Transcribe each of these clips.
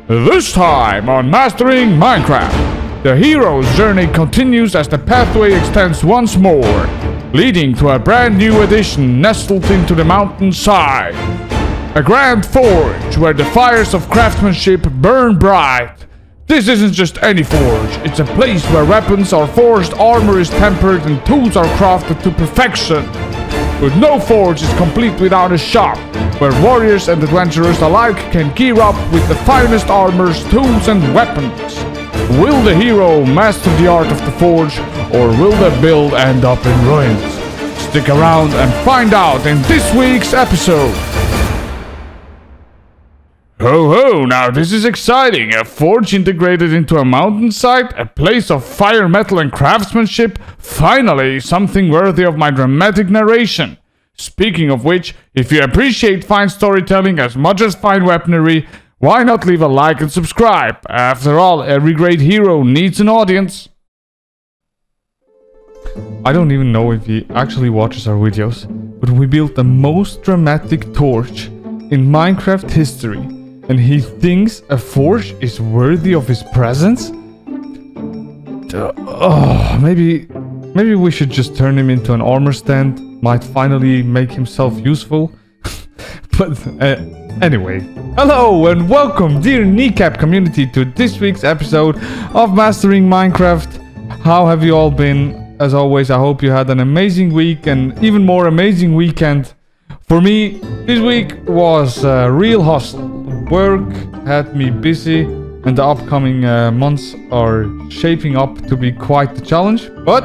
This time on Mastering Minecraft, the hero's journey continues as the pathway extends once more, leading to a brand new addition nestled into the mountainside. A grand forge where the fires of craftsmanship burn bright. This isn't just any forge, it's a place where weapons are forged, armor is tempered, and tools are crafted to perfection. But no forge is complete without a shop, where warriors and adventurers alike can gear up with the finest armors, tools, and weapons. Will the hero master the art of the forge, or will the build end up in ruins? Stick around and find out in this week's episode. Ho ho, now this is exciting. A forge integrated into a mountainside, a place of fire, metal, and craftsmanship. Finally, something worthy of my dramatic narration. Speaking of which, if you appreciate fine storytelling as much as fine weaponry, why not leave a like and subscribe? After all, every great hero needs an audience. I don't even know if he actually watches our videos, but we built the most dramatic torch in Minecraft history, and he thinks a forge is worthy of his presence? Maybe we should just turn him into an armor stand. Might finally make himself useful. But anyway, hello and welcome, dear Kneecap Community, to this week's episode of Mastering Minecraft. How have you all been? As always, I hope you had an amazing week and even more amazing weekend. For me, this week was a real hustle. Work had me busy, and the upcoming months are shaping up to be quite the challenge. But,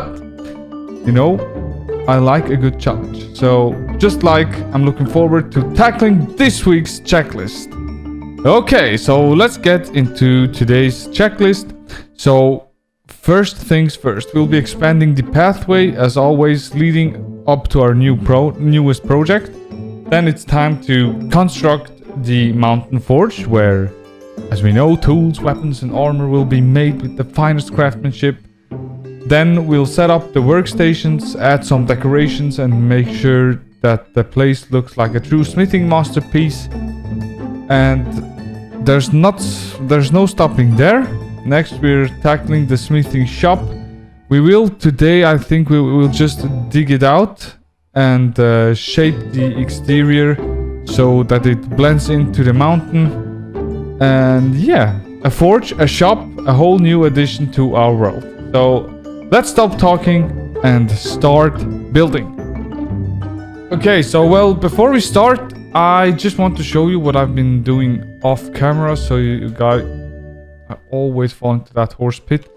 you know, I like a good challenge. So, just like I'm looking forward to tackling this week's checklist. Okay, so let's get into today's checklist. So, first things first, we'll be expanding the pathway, as always, leading up to our newest project. Then it's time to construct the mountain forge, where, as we know, tools, weapons, and armor will be made with the finest craftsmanship. Then we'll set up the workstations, add some decorations, and make sure that the place looks like a true smithing masterpiece. And there's no stopping there. Next, we're tackling the smithing shop. Today, I think we will just dig it out and shape the exterior so that it blends into the mountain. And yeah, a forge, a shop, a whole new addition to our world. So let's stop talking and start building. Okay, so well, before we start, I just want to show you what I've been doing off camera, so you guys, I always fall into that horse pit,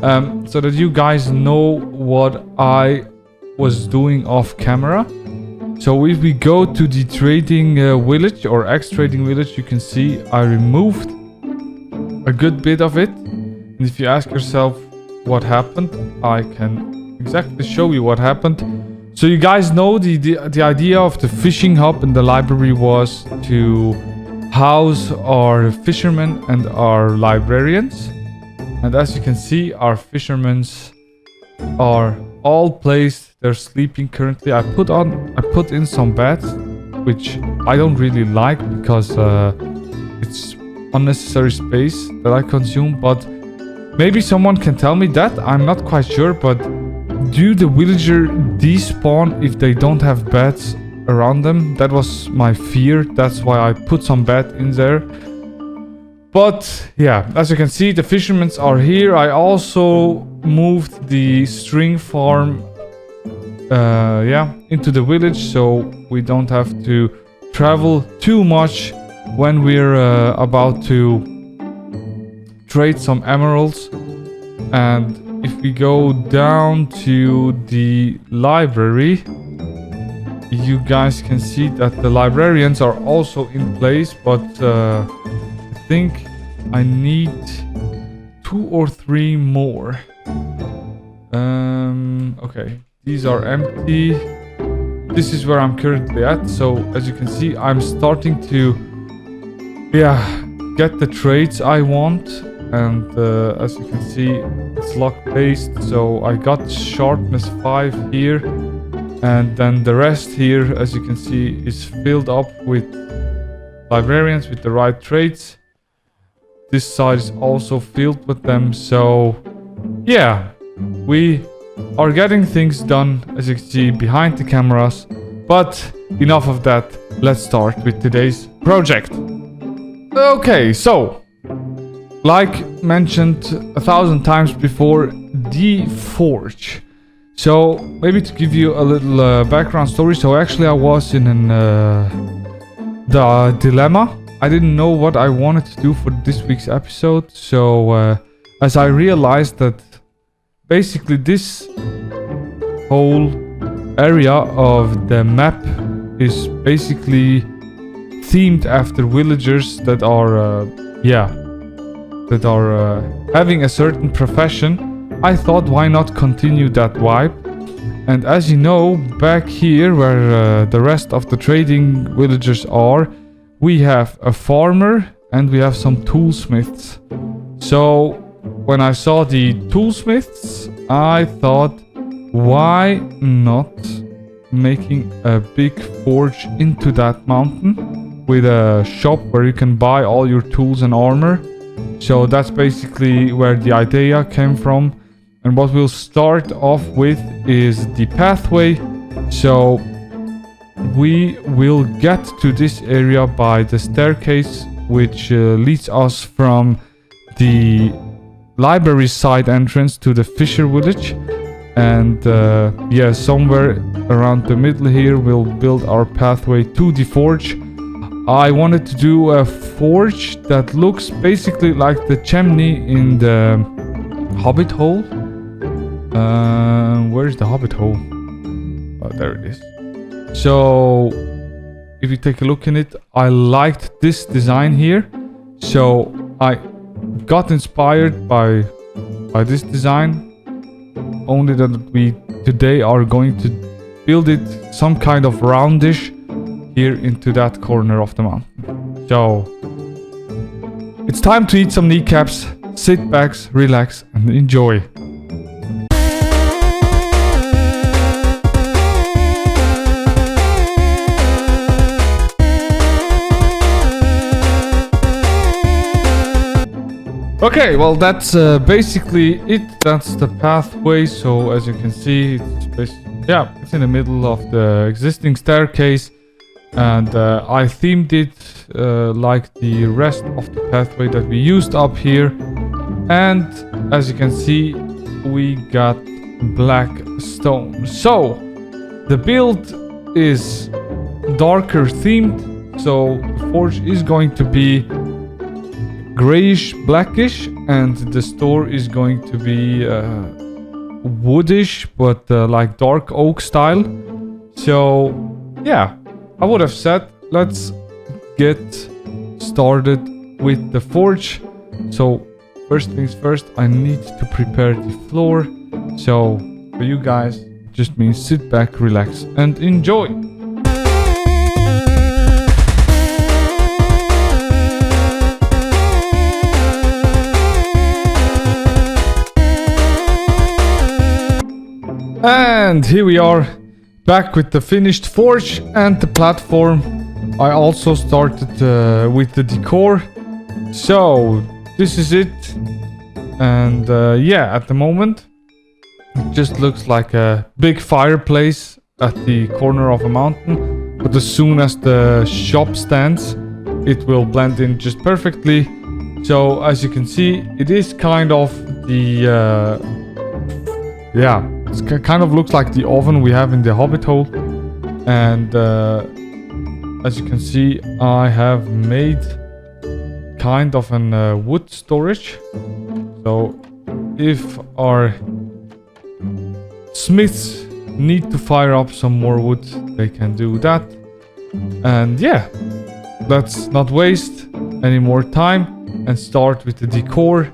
so that you guys know what I was doing off camera. So if we go to the trading village or ex-trading village, you can see I removed a good bit of it. And if you ask yourself what happened, I can exactly show you what happened. So you guys know the idea of the fishing hub in the library was to house our fishermen and our librarians. And as you can see, our fishermen are all placed. They're sleeping currently. I put in some beds, which I don't really like because it's unnecessary space that I consume. But maybe someone can tell me that. I'm not quite sure. But do the villager despawn if they don't have beds around them? That was my fear. That's why I put some bed in there. But yeah, as you can see, the fishermen are here. I also moved the string farm into the village, so we don't have to travel too much when we're about to trade some emeralds. And if we go down to the library, you guys can see that the librarians are also in place, but I think I need 2 or 3 more. Okay, these are empty. This is where I'm currently at. So as you can see, I'm starting to get the traits I want. And as you can see, it's luck based. So I got sharpness 5 here. And then the rest here, as you can see, is filled up with librarians with the right traits. this side is also filled with them. So yeah, we are getting things done, as you can see, behind the cameras. But enough of that. Let's start with today's project. Okay, so like mentioned 1,000 times before, the forge. So maybe to give you a little background story. So actually I was in the dilemma. I didn't know what I wanted to do for this week's episode. So as I realized that basically this whole area of the map is basically themed after villagers that are having a certain profession, I thought why not continue that vibe. And as you know, back here where the rest of the trading villagers are, we have a farmer and we have some toolsmiths. So when I saw the toolsmiths, I thought, why not making a big forge into that mountain with a shop where you can buy all your tools and armor. So that's basically where the idea came from. And what we'll start off with is the pathway. So we will get to this area by the staircase, which leads us from the library side entrance to the fisher village. And yeah, somewhere around the middle here we'll build our pathway to the forge. I wanted to do a forge that looks basically like the chimney in the Hobbit hole. Where's the Hobbit hole? Oh, there it is. So if you take a look in it, I liked this design here. So I got inspired by this design. Only that we today are going to build it some kind of roundish here into that corner of the mountain. So it's time to eat some kneecaps, sit back, relax and enjoy. Okay, well that's basically it. That's the pathway. So as you can see, it's in the middle of the existing staircase, and I themed it like the rest of the pathway that we used up here. And as you can see, we got black stone. So the build is darker themed. So the forge is going to be grayish blackish, and the store is going to be woodish, but like dark oak style. So yeah, I would have said let's get started with the forge. So first things first, I need to prepare the floor. So for you guys, it just means sit back, relax and enjoy. And here we are, back with the finished forge and the platform. I also started with the decor. So this is it. And yeah, at the moment it just looks like a big fireplace at the corner of a mountain. But as soon as the shop stands, it will blend in just perfectly. So as you can see, it is kind of the it kind of looks like the oven we have in the Hobbit hole. And as you can see, I have made kind of an wood storage. So if our smiths need to fire up some more wood, they can do that. And yeah, let's not waste any more time and start with the decor.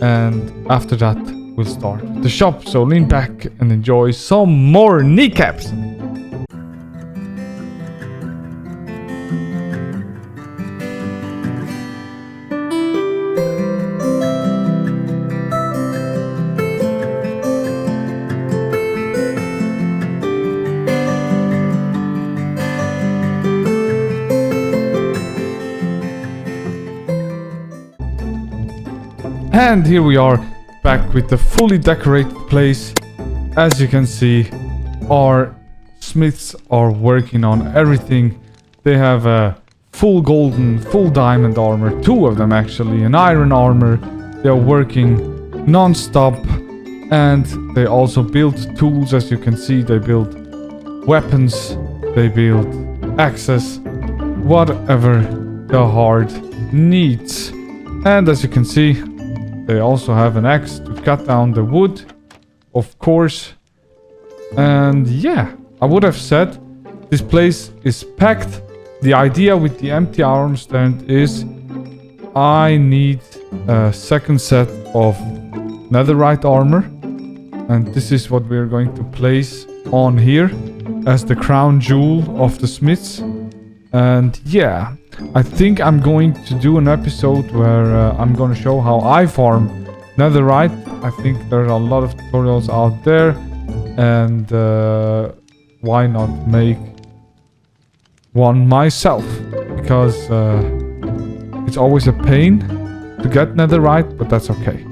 And after that, we'll start with the shop. So lean back and enjoy some more kneecaps. And here we are back with the fully decorated place. As you can see, our smiths are working on everything. They have a full golden, full diamond armor, 2 of them actually, an iron armor. They are working non-stop, and they also build tools. As you can see, they build weapons, they build axes, whatever the heart needs. And as you can see, they also have an axe to cut down the wood, of course. And yeah, I would have said this place is packed. The idea with the empty arm stand is I need a second set of netherite armor. And this is what we're going to place on here as the crown jewel of the smiths. And yeah, I think I'm going to do an episode where I'm going to show how I farm netherite. I think there are a lot of tutorials out there, and why not make one myself, because it's always a pain to get netherite, but that's okay.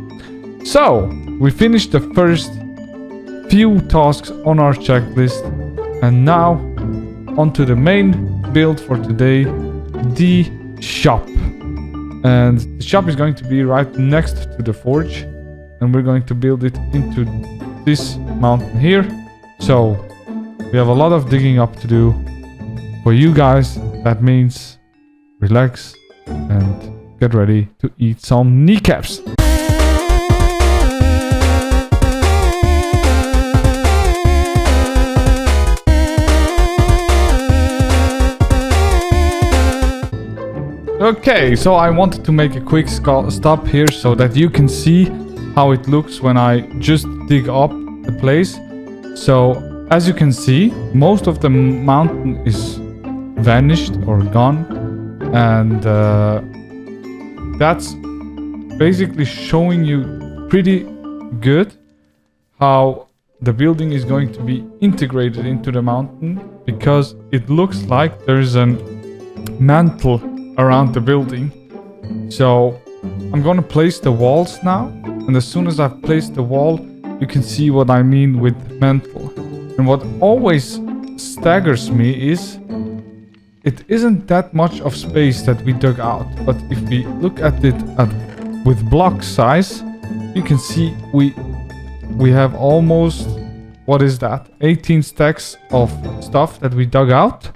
So we finished the first few tasks on our checklist, and now onto the main build for today, the shop. And the shop is going to be right next to the forge, and we're going to build it into this mountain here. So we have a lot of digging up to do. For you guys, that means relax and get ready to eat some kneecaps. Okay, so I wanted to make a quick stop here so that you can see how it looks when I just dig up the place. So as you can see, most of the mountain is vanished or gone, and that's basically showing you pretty good how the building is going to be integrated into the mountain, because it looks like there's a mantle around the building. So I'm gonna place the walls now, and as soon as I've placed the wall, you can see what I mean with mantle. And what always staggers me is it isn't that much of space that we dug out, but if we look at it with block size, you can see we have almost, what is that, 18 stacks of stuff that we dug out.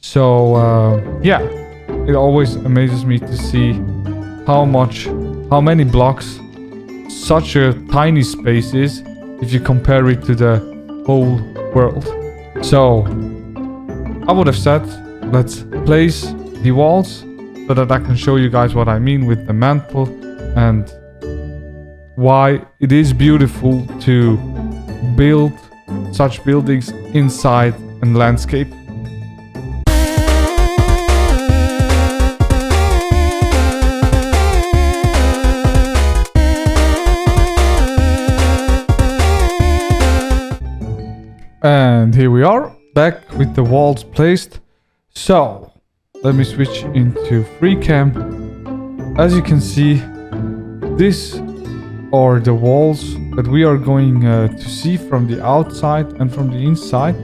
So yeah, it always amazes me to see how many blocks such a tiny space is if you compare it to the whole world. So I would have said, let's place the walls so that I can show you guys what I mean with the mantle and why it is beautiful to build such buildings inside a landscape. And here we are, back with the walls placed. So, let me switch into free cam. As you can see, these are the walls that we are going to see from the outside and from the inside.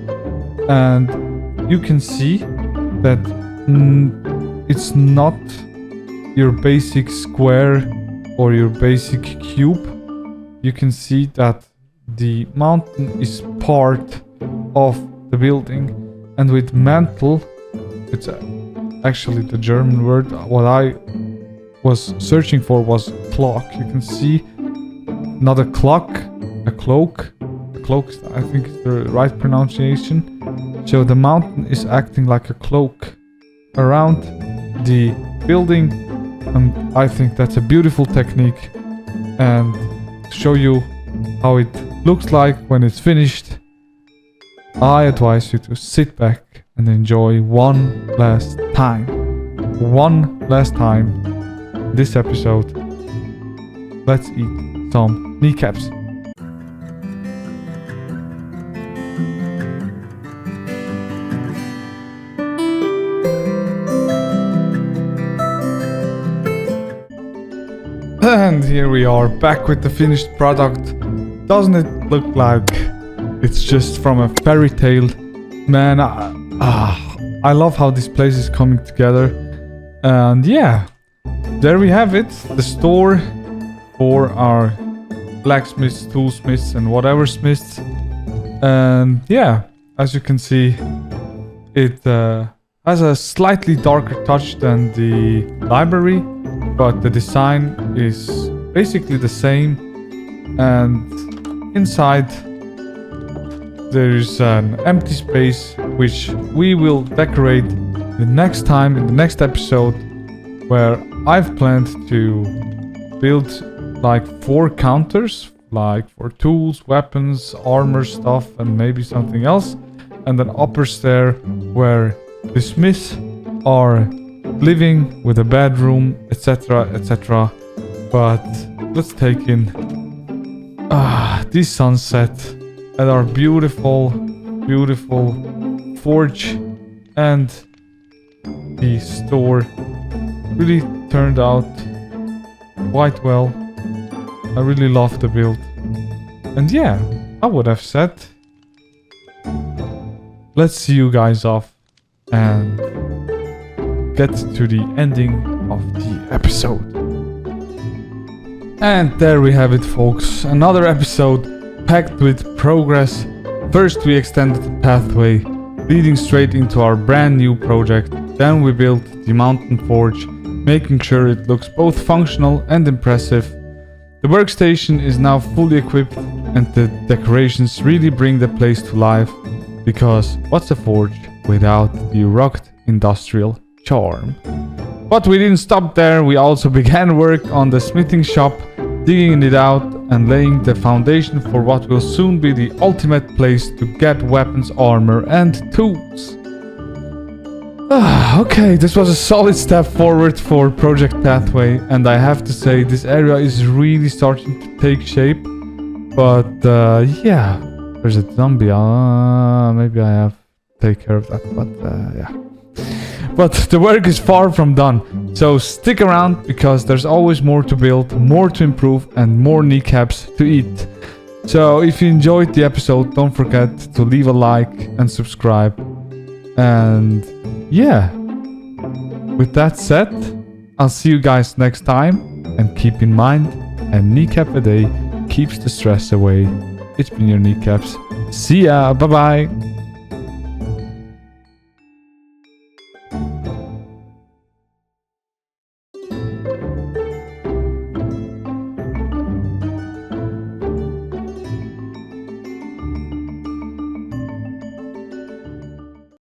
And you can see that it's not your basic square or your basic cube. You can see that the mountain is part of the building, and with mantle, it's actually the German word. What I was searching for was clock. You can see not a clock, a cloak. A cloak, I think, is the right pronunciation. So the mountain is acting like a cloak around the building, and I think that's a beautiful technique. And to show you how it looks like when it's finished, I advise you to sit back and enjoy one last time this episode. Let's eat some kneecaps. And here we are, back with the finished product. Doesn't it look like it's just from a fairy tale? Man, I love how this place is coming together. And yeah, there we have it. The store for our blacksmiths, toolsmiths, and whatever smiths. And yeah, as you can see, it has a slightly darker touch than the library, but the design is basically the same. And inside there's an empty space which we will decorate the next time in the next episode, where I've planned to build like 4 counters, like for tools, weapons, armor stuff, and maybe something else, and an upper stair where the smiths are living with a bedroom, etc, etc. But let's take in this sunset at our beautiful forge, and the store really turned out quite well. I really love the build. And yeah, I would have said, let's see you guys off and get to the ending of the episode. And there we have it, folks. Another episode packed with progress. First we extended the pathway leading straight into our brand new project. Then we built the mountain forge, making sure it looks both functional and impressive. The workstation is now fully equipped, and the decorations really bring the place to life, because what's a forge without the rugged industrial charm? But we didn't stop there. We also began work on the smithing shop, digging it out and laying the foundation for what will soon be the ultimate place to get weapons, armor, and tools. Okay, this was a solid step forward for Project Pathway, and I have to say this area is really starting to take shape. But yeah, there's a zombie. Maybe I have to take care of that, but yeah. But the work is far from done, so stick around, because there's always more to build, more to improve, and more kneecaps to eat. So if you enjoyed the episode, don't forget to leave a like and subscribe. And yeah, with that said, I'll see you guys next time, and keep in mind, a kneecap a day keeps the stress away. It's been your kneecaps. See ya, bye bye.